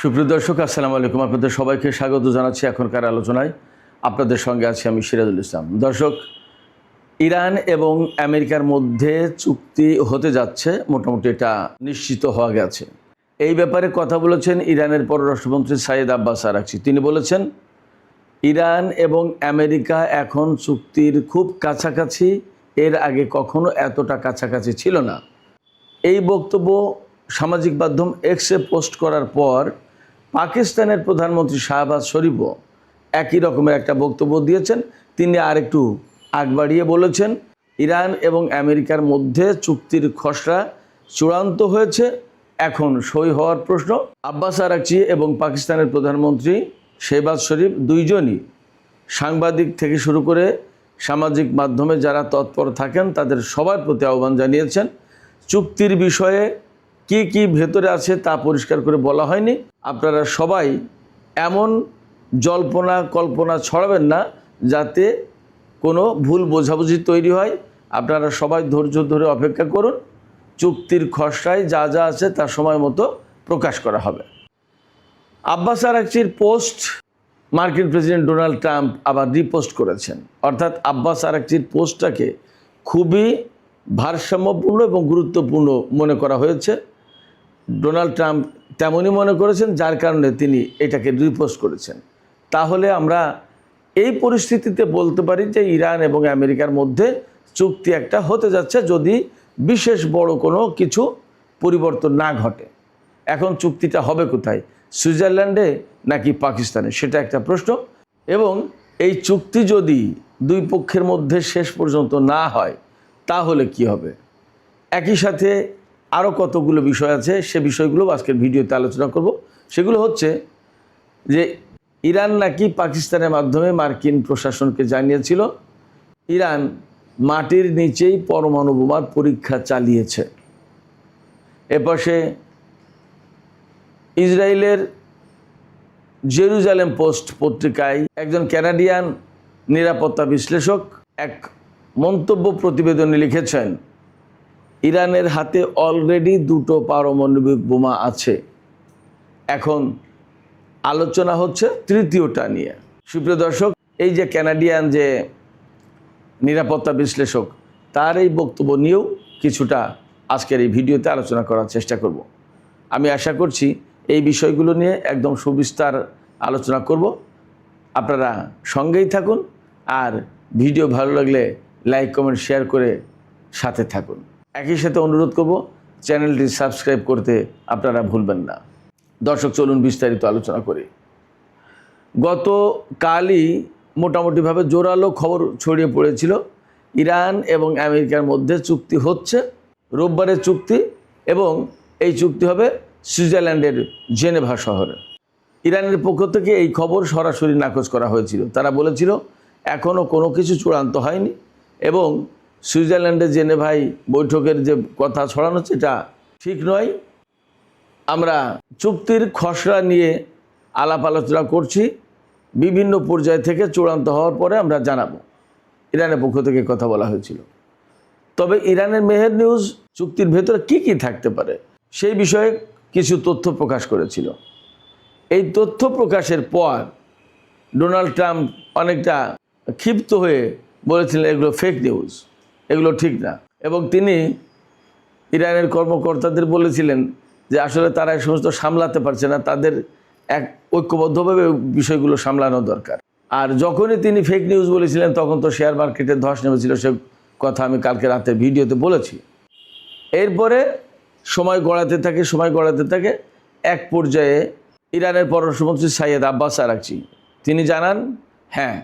সুপ্রিয় দর্শক, আসসালামু আলাইকুম। আপনাদের সবাইকে স্বাগত জানাচ্ছি এখনকার আলোচনায়। আপনাদের সঙ্গে আছি আমি সিরাজুল ইসলাম। দর্শক, ইরান এবং আমেরিকার মধ্যে চুক্তি হতে যাচ্ছে, মোটামুটি এটা নিশ্চিত হওয়া গেছে। এই ব্যাপারে কথা বলেছেন ইরানের পররাষ্ট্রমন্ত্রী সাইয়েদ আব্বাস আরাকচি। তিনি বলেছেন, ইরান এবং আমেরিকা এখন চুক্তির খুব কাছাকাছি, এর আগে কখনো এতটা কাছাকাছি ছিল না। এই বক্তব্য সামাজিক মাধ্যম এক্সে পোস্ট করার পর পাকিস্তানের প্রধানমন্ত্রী শাহবাজ শরীফও একই রকমের একটা বক্তব্য দিয়েছেন। তিনি আরেকটু আগ বাড়িয়ে বলেছেন, ইরান এবং আমেরিকার মধ্যে চুক্তির খসড়া চূড়ান্ত হয়েছে, এখন সই হওয়ার প্রশ্ন। আব্বাস আরাকচি এবং পাকিস্তানের প্রধানমন্ত্রী শাহবাজ শরীফ দুইজনই সাংবাদিক থেকে শুরু করে সামাজিক মাধ্যমে যারা তৎপর থাকেন তাদের সবার প্রতি আহ্বান জানিয়েছেন, চুক্তির বিষয়ে কি কি ভেতরে আছে তা পরিষ্কার করে বলা হয়নি। আপনারা সবাই এমন জল্পনা কল্পনা ছড়াবেন না যাতে কোনো ভুল বোঝাবুঝি তৈরি হয়। আপনারা সবাই ধৈর্য ধরে অপেক্ষা করুন। চুক্তির খসড়ায় যা যা আছে তা সময় মতো প্রকাশ করা হবে। আব্বাস আরাকচির পোস্ট মার্কিন প্রেসিডেন্ট ডোনাল্ড ট্রাম্প আবার রিপোস্ট করেছেন। অর্থাৎ আব্বাস আরাকচির পোস্টটাকে খুবই ভারসাম্যপূর্ণ এবং গুরুত্বপূর্ণ মনে করা হয়েছে। ডোনাল্ড ট্রাম্প তেমনই মনে করেছেন, যার কারণে তিনি এটাকে রিপোস্ট করেছেন। তাহলে আমরা এই পরিস্থিতিতে বলতে পারি যে ইরান এবং আমেরিকার মধ্যে চুক্তি একটা হতে যাচ্ছে, যদি বিশেষ বড় কোনো কিছু পরিবর্তন না ঘটে। এখন চুক্তিটা হবে কোথায়, সুইজারল্যান্ডে নাকি পাকিস্তানে, সেটা একটা প্রশ্ন। এবং এই চুক্তি যদি দুই পক্ষের মধ্যে শেষ পর্যন্ত না হয় তাহলে কি হবে। একই সাথে আরও কতগুলো বিষয় আছে, সে বিষয়গুলো আজকের ভিডিওতে আলোচনা করব। সেগুলো হচ্ছে যে ইরান নাকি পাকিস্তানের মাধ্যমে মার্কিন প্রশাসনকে জানিয়েছিল ইরান মাটির নিচেই পরমাণু বোমার পরীক্ষা চালিয়েছে। এপাশে ইসরায়েলের জেরুজালেম পোস্ট পত্রিকায় একজন কানাডিয়ান নিরাপত্তা বিশ্লেষক এক মন্তব্য প্রতিবেদনে লিখেছেন, ইরানের হাতে অলরেডি 2টো পারমাণবিক বোমা আছে, এখন আলোচনা হচ্ছে তৃতীয়টা নিয়ে। সুপ্রিয় দর্শক, এই যে কানাডিয়ান যে নিরাপত্তা বিশ্লেষক, তার এই বক্তব্য নিয়েও কিছুটা আজকের এই ভিডিওতে আলোচনা করার চেষ্টা করব। আমি আশা করছি এই বিষয়গুলো নিয়ে একদম সবিস্তার আলোচনা করব। আপনারা সঙ্গেই থাকুন, আর ভিডিও ভালো লাগলে লাইক কমেন্ট শেয়ার করে সাথে থাকুন। একই সাথে অনুরোধ করব, চ্যানেলটি সাবস্ক্রাইব করতে আপনারা ভুলবেন না। দর্শক, চলুন বিস্তারিত আলোচনা করি। গতকালই মোটামুটিভাবে জোরালো খবর ছড়িয়ে পড়েছিল, ইরান এবং আমেরিকার মধ্যে চুক্তি হচ্ছে, রোববারের চুক্তি, এবং এই চুক্তি হবে সুইজারল্যান্ডের জেনেভা শহরে। ইরানের পক্ষ থেকে এই খবর সরাসরি নাকচ করা হয়েছিল। তারা বলেছিল এখনও কোনো কিছু চূড়ান্ত হয়নি, এবং সুইজারল্যান্ডের জেনেভায় বৈঠকের যে কথা ছড়ানো হচ্ছে এটা ঠিক নয়। আমরা চুক্তির খসড়া নিয়ে আলাপ আলোচনা করছি, বিভিন্ন পর্যায় থেকে চূড়ান্ত হওয়ার পরে আমরা জানাবো, ইরানের পক্ষ থেকে কথা বলা হয়েছিল। তবে ইরানের মেহের নিউজ চুক্তির ভেতরে কি কি থাকতে পারে সেই বিষয়ে কিছু তথ্য প্রকাশ করেছিল। এই তথ্য প্রকাশের পর ডোনাল্ড ট্রাম্প অনেকটা ক্ষিপ্ত হয়ে বলেছিলেন এগুলো ফেক নিউজ, এগুলো ঠিক না। এবং তিনি ইরানের কর্মকর্তাদের বলেছিলেন যে আসলে তারা এই সমস্ত সামলাতে পারছে না, তাদের এক ঐক্যবদ্ধভাবে বিষয়গুলো সামলানো দরকার। আর যখনই তিনি ফেক নিউজ বলেছিলেন তখন তো শেয়ার মার্কেটে ধস নেমেছিল, সে কথা আমি কালকে রাতে ভিডিওতে বলেছি। এরপরে সময় গড়াতে থাকে। এক পর্যায়ে ইরানের পররাষ্ট্রমন্ত্রী সাইয়েদ আব্বাস আরাকচি তিনি জানান, হ্যাঁ,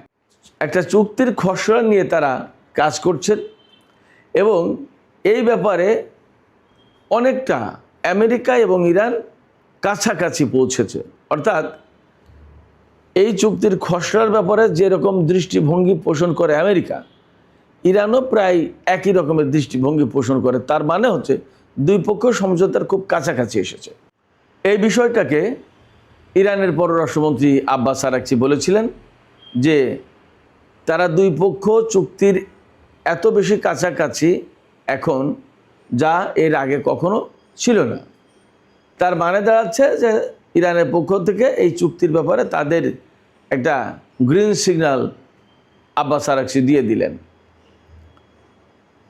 একটা চুক্তির খসড়া নিয়ে তারা কাজ করছেন, এবং এই ব্যাপারে অনেকটা আমেরিকা এবং ইরান কাছাকাছি পৌঁছেছে। অর্থাৎ এই চুক্তির খসড়ার ব্যাপারে যেরকম দৃষ্টিভঙ্গি পোষণ করে আমেরিকা, ইরানও প্রায় একই রকমের দৃষ্টিভঙ্গি পোষণ করে। তার মানে হচ্ছে দুই পক্ষ সমঝোতার খুব কাছাকাছি এসেছে। এই বিষয়টাকে ইরানের পররাষ্ট্রমন্ত্রী আব্বাস আরাকচি বলেছিলেন যে তারা দুই পক্ষ চুক্তির এত বেশি কাছাকাছি এখন, যা এর আগে কখনো ছিল না। তার মানে দাঁড়াচ্ছে যে ইরানের পক্ষ থেকে এই চুক্তির ব্যাপারে তাদের একটা গ্রিন সিগন্যাল আব্বাস আরাকচি দিয়ে দিলেন।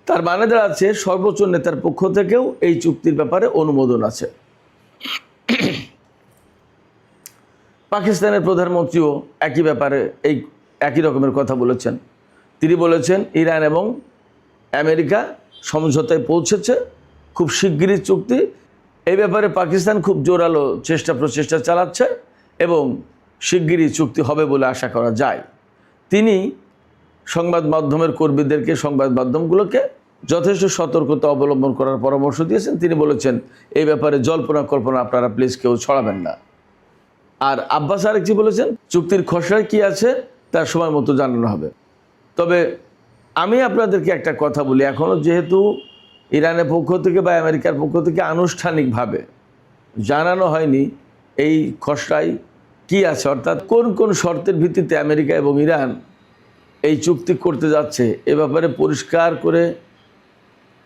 তার মানে দাঁড়াচ্ছে সর্বোচ্চ নেতার পক্ষ থেকেও এই চুক্তির ব্যাপারে অনুমোদন আছে। পাকিস্তানের প্রধানমন্ত্রীও একই ব্যাপারে একই রকমের কথা বলেছেন। তিনি বলেছেন ইরান এবং আমেরিকা সমঝোতায় পৌঁছেছে, খুব শিগগিরই চুক্তি। এই ব্যাপারে পাকিস্তান খুব জোরালো প্রচেষ্টা চালাচ্ছে এবং শিগগিরই চুক্তি হবে বলে আশা করা যায়। তিনি সংবাদ মাধ্যমের কর্মীদেরকে, সংবাদ মাধ্যমগুলোকে যথেষ্ট সতর্কতা অবলম্বন করার পরামর্শ দিয়েছেন। তিনি বলেছেন এই ব্যাপারে জল্পনা কল্পনা আপনারা প্লিজ কেউ ছড়াবেন না। আর আব্বাস আরাকচি বলেছেন চুক্তির খসড়ায় কি আছে তার সময় মতো জানানো হবে। তবে আমি আপনাদেরকে একটা কথা বলি, এখনও যেহেতু ইরানের পক্ষ থেকে বা আমেরিকার পক্ষ থেকে আনুষ্ঠানিকভাবে জানানো হয়নি এই খসড়ায় কি আছে, অর্থাৎ কোন কোন শর্তের ভিত্তিতে আমেরিকা এবং ইরান এই চুক্তি করতে যাচ্ছে, এ ব্যাপারে পরিষ্কার করে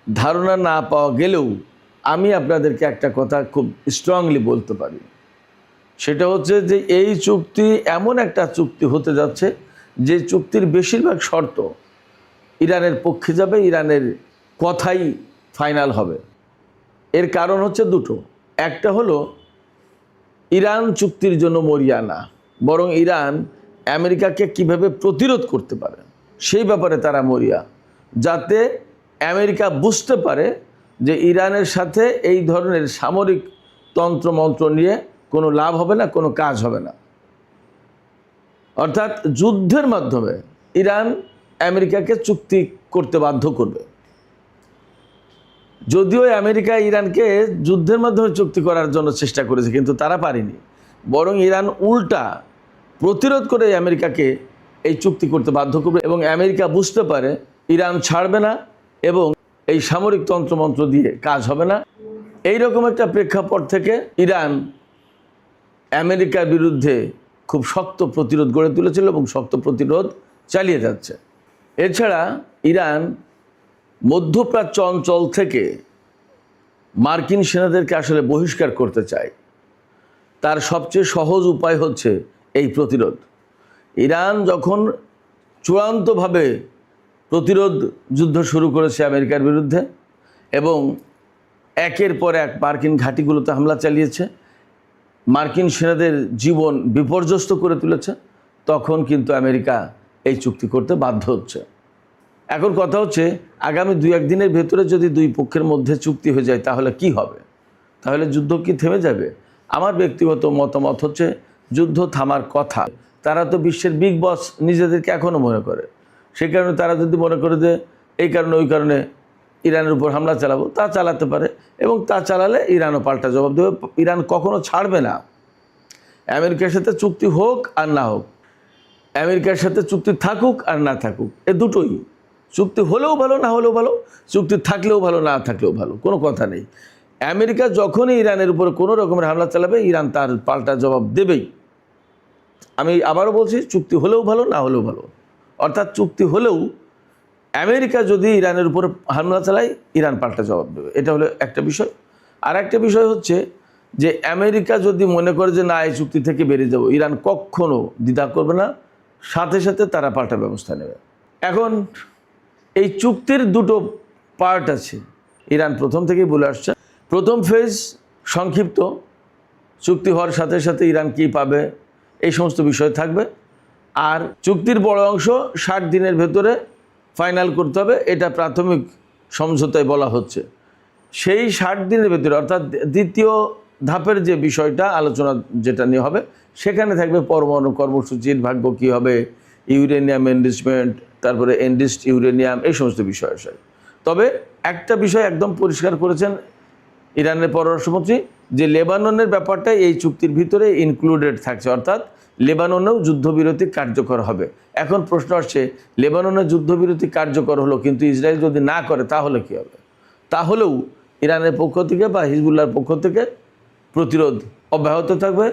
ধারণা না পাওয়া গেলেও আমি আপনাদেরকে একটা কথা খুব স্ট্রংলি বলতে পারি। সেটা হচ্ছে যে এই চুক্তি এমন একটা চুক্তি হতে যাচ্ছে যে চুক্তির বেশিরভাগ শর্ত ইরানের পক্ষে যাবে, ইরানের কথাই ফাইনাল হবে। এর কারণ হচ্ছে দুটো। একটা হলো ইরান চুক্তির জন্য মরিয়া না, বরং ইরান আমেরিকাকে কিভাবে প্রতিরোধ করতে পারে সেই ব্যাপারে তারা মরিয়া, যাতে আমেরিকা বুঝতে পারে যে ইরানের সাথে এই ধরনের সামরিক তন্ত্রমন্ত্র নিয়ে কোনো লাভ হবে না, কোনো কাজ হবে না। অর্থাৎ যুদ্ধের মাধ্যমে ইরান আমেরিকাকে চুক্তি করতে বাধ্য করবে। যদিও আমেরিকা ইরানকে যুদ্ধের মাধ্যমে চুক্তি করার জন্য চেষ্টা করেছে, কিন্তু তারা পারেনি, বরং ইরান উল্টা প্রতিরোধ করে আমেরিকাকে এই চুক্তি করতে বাধ্য করবে এবং আমেরিকা বুঝতে পারে ইরান ছাড়বে না এবং এই সামরিক তন্ত্রমন্ত্র দিয়ে কাজ হবে না। এই রকম একটা প্রেক্ষাপট থেকে ইরান আমেরিকার বিরুদ্ধে খুব শক্ত প্রতিরোধ গড়ে তুলেছিল এবং শক্ত প্রতিরোধ চালিয়ে যাচ্ছে। এছাড়া ইরান মধ্যপ্রাচ্য অঞ্চল থেকে মার্কিন সেনাদেরকে আসলে বহিষ্কার করতে চায়। তার সবচেয়ে সহজ উপায় হচ্ছে এই প্রতিরোধ। ইরান যখন চূড়ান্তভাবে প্রতিরোধ যুদ্ধ শুরু করেছে আমেরিকার বিরুদ্ধে এবং একের পর এক মার্কিন ঘাঁটিগুলোতে হামলা চালিয়েছে, মার্কিন সেনাদের জীবন বিপর্যস্ত করে তুলেছে, তখন কিন্তু আমেরিকা এই চুক্তি করতে বাধ্য হচ্ছে। এখন কথা হচ্ছে আগামী 2-1 দিনের ভেতরে যদি দুই পক্ষের মধ্যে চুক্তি হয়ে যায় তাহলে কি হবে? তাহলে যুদ্ধ কি থেমে যাবে? আমার ব্যক্তিগত মতামত হচ্ছে যুদ্ধ থামার কথা। তারা তো বিশ্বের বিগ বস নিজেদেরকে এখনও মনে করে। সেই কারণে তারা যদি মনে করে যে এই কারণে ওই কারণে ইরানের উপর হামলা চালাবো, তা চালাতে পারে এবং তা চালালে ইরানও পাল্টা জবাব দেবে। ইরান কখনো ছাড়বে না। আমেরিকার সাথে চুক্তি হোক আর না হোক, আমেরিকার সাথে চুক্তি থাকুক আর না থাকুক, এ দুটোই, চুক্তি হলেও ভালো না হলেও ভালো, চুক্তি থাকলেও ভালো না থাকলেও ভালো, কোনো কথা নেই। আমেরিকা যখনই ইরানের উপরে কোনো রকমের হামলা চালাবে ইরান তার পাল্টা জবাব দেবেই। আমি আবারও বলছি, চুক্তি হলেও ভালো না হলেও ভালো। অর্থাৎ চুক্তি হলেও আমেরিকা যদি ইরানের উপরে হামলা চালায় ইরান পাল্টা জবাব দেবে। এটা হলো একটা বিষয়। আর একটা বিষয় হচ্ছে যে আমেরিকা যদি মনে করে যে না এই চুক্তি থেকে বেরিয়ে যাব, ইরান কখনো দ্বিধা করবে না, সাথে সাথে তারা পাল্টা ব্যবস্থা নেবে। এখন এই চুক্তির দুটো পার্ট আছে, ইরান প্রথম থেকেই বলে আসছে। প্রথম ফেজ সংক্ষিপ্ত, চুক্তি হওয়ার সাথে সাথে ইরান কী পাবে এই সমস্ত বিষয় থাকবে। আর চুক্তির বড় অংশ 60 দিনের ভেতরে ফাইনাল করতে হবে, এটা প্রাথমিক সমঝোতায় বলা হচ্ছে। সেই 60 দিনের ভেতরে অর্থাৎ দ্বিতীয় ধাপের যে বিষয়টা আলোচনা যেটা নিয়ে হবে, সেখানে থাকবে পরমাণু কর্মসূচির ভাগ্য কী হবে, ইউরেনিয়াম এনরিচমেন্ট, তারপরে এনরিচড ইউরেনিয়াম, এই সমস্ত বিষয় আছে। তবে একটা বিষয় একদম পরিষ্কার করেছেন ইরানের পররাষ্ট্রমন্ত্রী, যে লেবাননের ব্যাপারটা এই চুক্তির ভিতরে ইনক্লুডেড থাকছে, অর্থাৎ লেবাননেও যুদ্ধবিরতি কার্যকর হবে। এখন প্রশ্ন আসছে, লেবাননের যুদ্ধবিরতি কার্যকর হলো কিন্তু ইসরায়েল যদি না করে তাহলে কী হবে? তাহলেও ইরানের পক্ষ থেকে বা হিজবুল্লাহর পক্ষ থেকে প্রতিরোধ অব্যাহত থাকবে।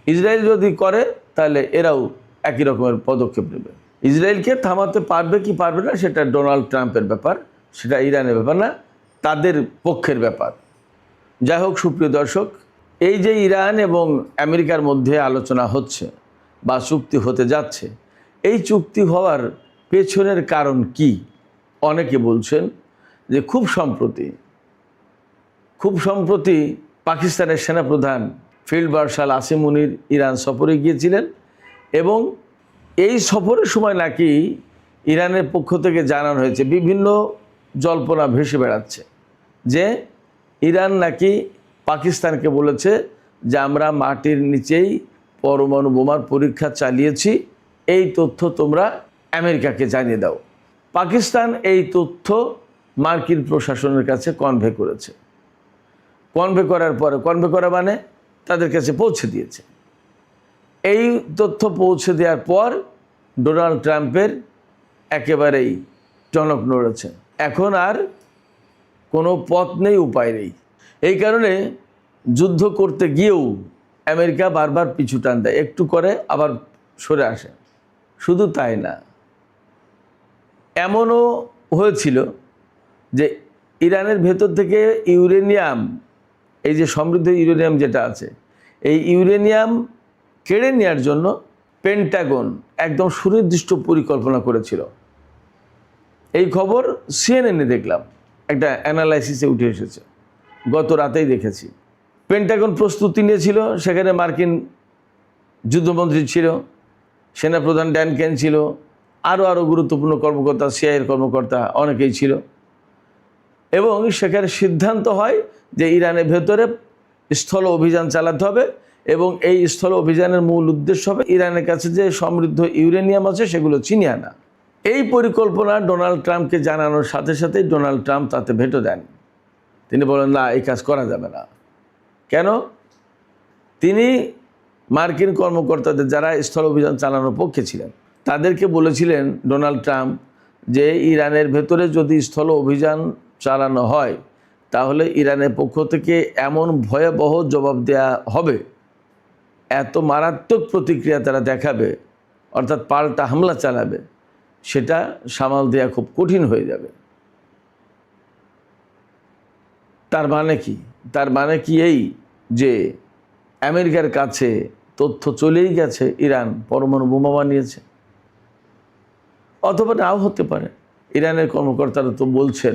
ইসরায়েল যদি করে তাহলে এরাও একই রকমের পদক্ষেপ নেবে। ইসরায়েলকে থামাতে পারবে কি পারবে না সেটা ডোনাল্ড ট্রাম্পের ব্যাপার, সেটা ইরানের ব্যাপার না, তাদের পক্ষের ব্যাপার। যাই হোক সুপ্রিয় দর্শক, এই যে ইরান এবং আমেরিকার মধ্যে আলোচনা হচ্ছে বা চুক্তি হতে যাচ্ছে, এই চুক্তি হওয়ার পেছনের কারণ কি? অনেকে বলছেন যে খুব সম্প্রতি পাকিস্তানের সেনাপ্রধান ফিল্ড মার্শাল আসিম মুনির ইরান সফরে গিয়েছিলেন এবং এই সফরের সময় নাকি ইরানের পক্ষ থেকে জানানো হয়েছে, বিভিন্ন জল্পনা ভেসে বেড়াচ্ছে যে ইরান নাকি পাকিস্তানকে বলেছে যে আমরা মাটির নিচেই পরমাণু বোমার পরীক্ষা চালিয়েছি, এই তথ্য তোমরা আমেরিকাকে জানিয়ে দাও। পাকিস্তান এই তথ্য মার্কিন প্রশাসনের কাছে কনভে করেছে। কনভে করা মানে তাদের কাছে পৌঁছে দিয়েছে। এই তথ্য পৌঁছে দেওয়ার পর ডোনাল্ড ট্রাম্পের একেবারেই টনক নড়েছে। এখন আর কোনো পথ নেই, উপায় নেই। এই কারণে যুদ্ধ করতে গিয়েও আমেরিকা বারবার পিছু টান দেয়, একটু করে আবার সরে আসে। শুধু তাই না, এমনও হয়েছিল যে ইরানের ভেতর থেকে ইউরেনিয়াম, এই যে সমৃদ্ধ ইউরেনিয়াম যেটা আছে, এই ইউরেনিয়াম কেড়ে নেওয়ার জন্য পেন্টাগন একদম সুনির্দিষ্ট পরিকল্পনা করেছিল। এই খবর সিএনএনে দেখলাম, একটা অ্যানালাইসিসে উঠে এসেছে, গত রাতেই দেখেছি। পেন্টাগন প্রস্তুতি নিয়েছিল, সেখানে মার্কিন যুদ্ধমন্ত্রী ছিল, সেনাপ্রধান ড্যান কেন ছিল, আরও গুরুত্বপূর্ণ কর্মকর্তা, সিআইএর কর্মকর্তা অনেকেই ছিল। এবং সেখানে সিদ্ধান্ত হয় যে ইরানের ভেতরে স্থল অভিযান চালাতে হবে এবং এই স্থল অভিযানের মূল উদ্দেশ্য হবে ইরানের কাছে যে সমৃদ্ধ ইউরেনিয়াম আছে সেগুলো ছিনিয়ে আনা। এই পরিকল্পনা ডোনাল্ড ট্রাম্পকে জানানোর সাথে সাথেই ডোনাল্ড ট্রাম্প তাতে ভেটো দেন। তিনি বলেন, না, এই কাজ করা যাবে না। কেন? তিনি মার্কিন কর্মকর্তাদের, যারা স্থল অভিযান চালানোর পক্ষে ছিলেন, তাদেরকে বলেছিলেন ডোনাল্ড ট্রাম্প যে ইরানের ভেতরে যদি স্থল অভিযান চালানো হয় তাহলে ইরানের পক্ষ থেকে এমন ভয়াবহ জবাব দেয়া হবে, এত মারাত্মক প্রতিক্রিয়া তারা দেখাবে, অর্থাৎ পাল্টা হামলা চালাবে, সেটা সামাল দেওয়া খুব কঠিন হয়ে যাবে। তার মানে কি এই যে আমেরিকার কাছে তথ্য চলেই গেছে ইরান পরমাণু বোমা বানিয়েছে? অথবা নাও হতে পারে। ইরানের কর্মকর্তারা তো বলছেন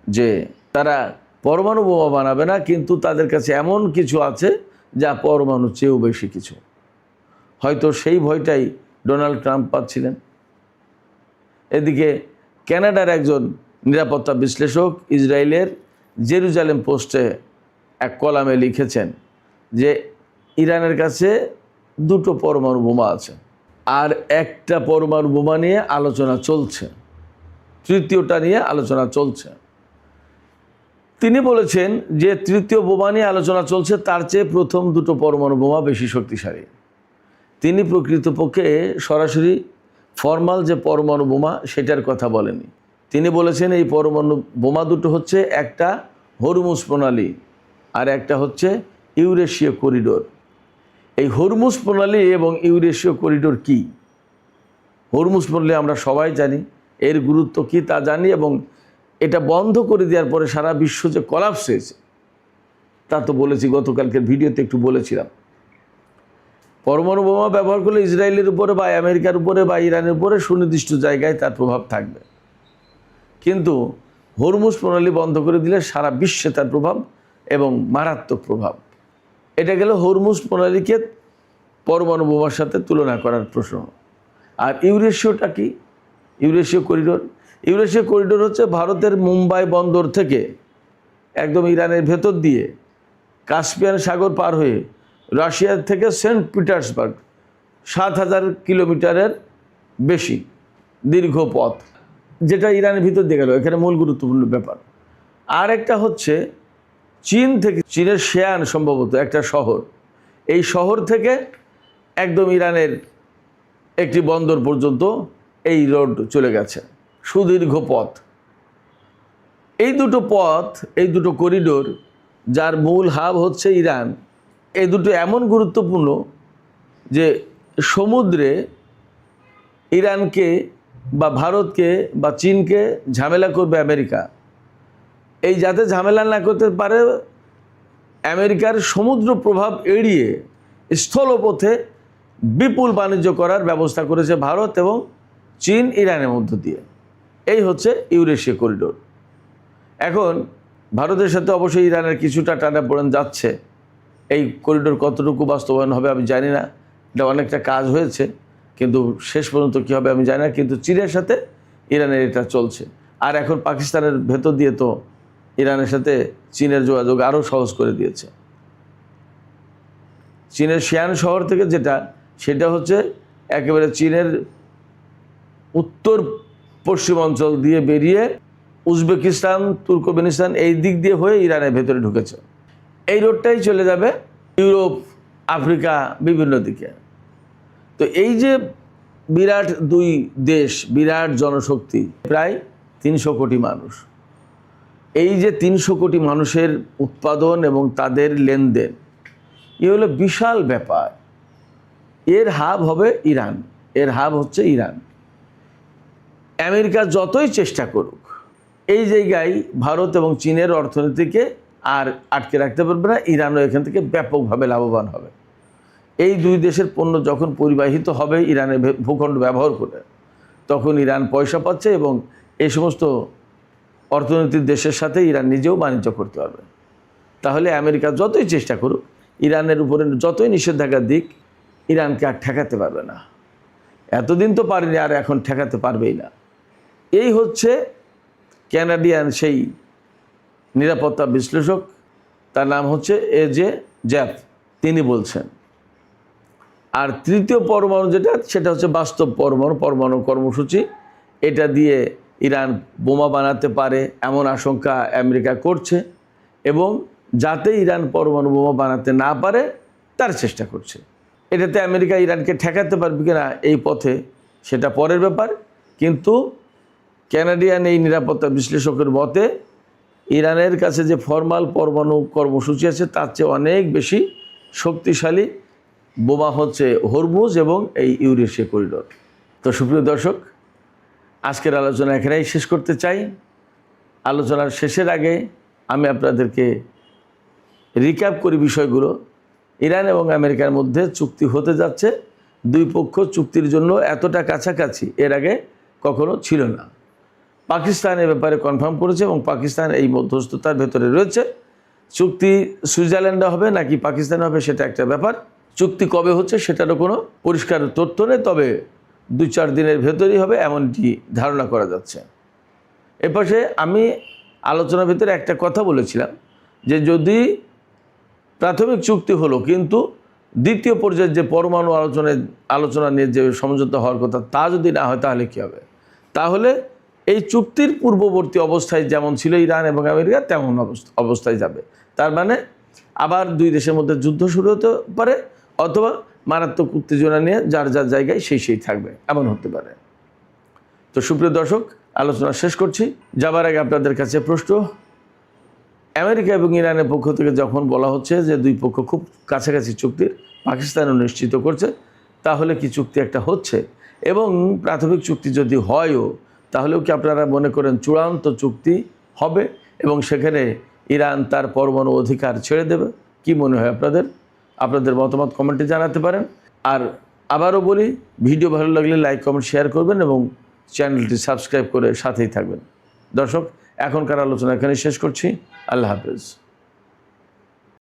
যে তারা পরমাণু বোমা বানাবে না, কিন্তু তাদের কাছে এমন কিছু আছে যা পরমাণুর চেয়েও বেশি কিছু। হয়তো সেই ভয়টাই ডোনাল্ড ট্রাম্প পাচ্ছিলেন। এদিকে কানাডার একজন নিরাপত্তা বিশ্লেষক ইসরায়েলের জেরুজালেম পোস্টে এক কলামে লিখেছেন যে ইরানের কাছে 2টো পরমাণু বোমা আছে, আর একটা পরমাণু বোমা নিয়ে আলোচনা চলছে, তৃতীয়টা নিয়ে আলোচনা চলছে। তিনি বলেছেন যে তৃতীয় বোমা নিয়ে আলোচনা চলছে, তার চেয়ে প্রথম 2টো পরমাণু বোমা বেশি শক্তিশালী। তিনি প্রকৃতপক্ষে সরাসরি ফর্মাল যে পরমাণু বোমা সেটার কথা বলেনি। তিনি বলেছেন এই পরমাণু বোমা 2টো হচ্ছে, একটা হরমুজ প্রণালী আর একটা হচ্ছে ইউরেশীয় করিডোর। এই হরমুজ প্রণালী এবং ইউরেশীয় করিডোর কি? হরমুজ প্রণালী আমরা সবাই জানি, এর গুরুত্ব কি তা জানি, এবং এটা বন্ধ করে দেওয়ার পরে সারা বিশ্ব যে কলাপস হয়েছে তা তো বলেছি, গতকালকের ভিডিওতে একটু বলেছিলাম। পরমাণু বোমা ব্যবহার করলে ইসরায়েলের উপরে বা আমেরিকার উপরে বা ইরানের উপরে সুনির্দিষ্ট জায়গায় তার প্রভাব থাকবে, কিন্তু হরমুজ প্রণালী বন্ধ করে দিলে সারা বিশ্বে তার প্রভাব এবং মারাত্মক প্রভাব। এটা গেল হরমুজ প্রণালীকে পরমাণু বোমার সাথে তুলনা করার প্রশ্ন। আর ইউরেশীয়টা কি? ইউরেশীয় করিডোর হচ্ছে ভারতের মুম্বাই বন্দর থেকে একদম ইরানের ভেতর দিয়ে কাস্পিয়ান সাগর পার হয়ে রাশিয়ার থেকে সেন্ট পিটার্সবার্গ 7,000 কিলোমিটারের বেশি দীর্ঘ পথ, যেটা ইরানের ভিতর দিয়ে গেল। এখানে মূল গুরুত্বপূর্ণ ব্যাপার। আর একটা হচ্ছে চীন থেকে, চীনের শেয়ান সম্ভবত একটা শহর, এই শহর থেকে একদম ইরানের একটি বন্দর পর্যন্ত এই রোড চলে গেছে, সুদীর্ঘ পথ। এই 2টো পথ, এই 2টো করিডোর, যার মূল হাব হচ্ছে ইরান, এই 2টো এমন গুরুত্বপূর্ণ যে সমুদ্রে ইরানকে বা ভারতকে বা চীনকে ঝামেলা করবে আমেরিকা, এই যাতে ঝামেলা না করতে পারে আমেরিকার সমুদ্র প্রভাব এড়িয়ে স্থলপথে বিপুল বাণিজ্য করার ব্যবস্থা করেছে ভারত এবং চীন ইরানের মধ্য দিয়ে। এই হচ্ছে ইউরেশিয়া করিডোর। এখন ভারতের সাথে অবশ্যই ইরানের কিছুটা টানাপোড়েন যাচ্ছে। এই করিডোর কতটুকু বাস্তবায়ন হবে আমি জানি না, এটা অনেকটা কাজ হয়েছে, কিন্তু শেষ পর্যন্ত কী হবে আমি জানি না। কিন্তু চীনের সাথে ইরানের এটা চলছে। আর এখন পাকিস্তানের ভেতর দিয়ে তো ইরানের সাথে চীনের যোগাযোগ আরও সহজ করে দিয়েছে। চীনের শিয়ান শহর থেকে সেটা হচ্ছে একেবারে চীনের উত্তর পশ্চিম অঞ্চল দিয়ে বেরিয়ে উজবেকিস্তান, তুর্কমেনিস্তান এই দিক দিয়ে হয়ে ইরানের ভেতরে ঢুকেছে। এই রোডটাই চলে যাবে ইউরোপ, আফ্রিকা, বিভিন্ন দিকে। তো এই যে বিরাট দুই দেশ, বিরাট জনশক্তি, প্রায় 300 কোটি মানুষ, এই যে 300 কোটি মানুষের উৎপাদন এবং তাদের লেনদেন, এ হলো বিশাল ব্যাপার। এর হাব হবে ইরান, এর হাব হচ্ছে ইরান। আমেরিকা যতই চেষ্টা করুক এই জায়গায় ভারত এবং চীনের অর্থনীতিকে আর আটকে রাখতে পারবে না। ইরানও এখান থেকে ব্যাপকভাবে লাভবান হবে। এই দুই দেশের পণ্য যখন পরিবাহিত হবে ইরানের ভূখণ্ড ব্যবহার করে, তখন ইরান পয়সা পাচ্ছে এবং এই সমস্ত অর্থনীতির দেশের সাথে ইরান নিজেও বাণিজ্য করতে পারবে। তাহলে আমেরিকা যতই চেষ্টা করুক, ইরানের উপরে যতই নিষেধাজ্ঞা দিক, ইরানকে আর ঠেকাতে পারবে না। এতদিন তো পারেনি, আর এখন ঠেকাতে পারবেই না। এই হচ্ছে ক্যানাডিয়ান সেই নিরাপত্তা বিশ্লেষক, তার নাম হচ্ছে এজে জ্যাপ, তিনি বলছেন। আর তৃতীয় পরমাণু সেটা হচ্ছে বাস্তব পরমাণু কর্মসূচি। এটা দিয়ে ইরান বোমা বানাতে পারে এমন আশঙ্কা আমেরিকা করছে, এবং যাতে ইরান পরমাণু বোমা বানাতে না পারে তার চেষ্টা করছে। এটাতে আমেরিকা ইরানকে ঠেকাতে পারবে কিনা এই পথে সেটা পরের ব্যাপার। কিন্তু ক্যানাডিয়ান এই নিরাপত্তা বিশ্লেষকের মতে ইরানের কাছে যে ফরমাল পরমাণু কর্মসূচি আছে তার চেয়ে অনেক বেশি শক্তিশালী বোমা হচ্ছে হরমুজ এবং এই ইউরেশিয়া করিডোর। তো সুপ্রিয় দর্শক, আজকের আলোচনা এখানেই শেষ করতে চাই। আলোচনার শেষের আগে আমি আপনাদেরকে রিক্যাপ করি বিষয়গুলো। ইরান এবং আমেরিকার মধ্যে চুক্তি হতে যাচ্ছে। দুই পক্ষ চুক্তির জন্য এতটা কাছাকাছি এর আগে কখনো ছিল না। পাকিস্তান এ ব্যাপারে কনফার্ম করেছে এবং পাকিস্তান এই মধ্যস্থতার ভেতরে রয়েছে। চুক্তি সুইজারল্যান্ডে হবে নাকি পাকিস্তানে হবে সেটা একটা ব্যাপার। চুক্তি কবে হচ্ছে সেটারও কোনো পরিষ্কার তথ্য নেই, তবে 2-4 দিনের ভেতরেই হবে এমনটি ধারণা করা যাচ্ছে। এপাশে আমি আলোচনার ভেতরে একটা কথা বলেছিলাম যে যদি প্রাথমিক চুক্তি হলো কিন্তু দ্বিতীয় পর্যায়ে যে পরমাণু আলোচনা নিয়ে যে সমঝোতা হওয়ার কথা তা যদি না হয় তাহলে কী হবে? তাহলে এই চুক্তির পূর্ববর্তী অবস্থায় যেমন ছিল ইরান এবং আমেরিকা তেমন অবস্থায় যাবে। তার মানে আবার দুই দেশের মধ্যে যুদ্ধ শুরু হতে পারে, অথবা মারাত্মক উত্তেজনা নিয়ে যার যার জায়গায় সেই থাকবে, এমন হতে পারে। তো সুপ্রিয় দর্শক, আলোচনা শেষ করছি। যাবার আগে আপনাদের কাছে প্রশ্ন, আমেরিকা এবং ইরানের পক্ষ থেকে যখন বলা হচ্ছে যে দুই পক্ষ খুব কাছাকাছি চুক্তির, পাকিস্তানও নিশ্চিত করছে, তাহলে কি চুক্তি একটা হচ্ছে? এবং প্রাথমিক চুক্তি যদি হয়ও তাহলেও কি আপনারা মনে করেন চূড়ান্ত চুক্তি হবে এবং সেখানে ইরান তার পরমাণু অধিকার ছেড়ে দেবে? কি মনে হয় আপনাদের? আপনাদের মতামত কমেন্টে জানাতে পারেন। আর আবারও বলি, ভিডিও ভালো লাগলে লাইক, কমেন্ট, শেয়ার করবেন এবং চ্যানেলটি সাবস্ক্রাইব করে সাথেই থাকবেন। দর্শক, এখনকার আলোচনা এখানে শেষ করছি। আল্লাহ হাফেজ।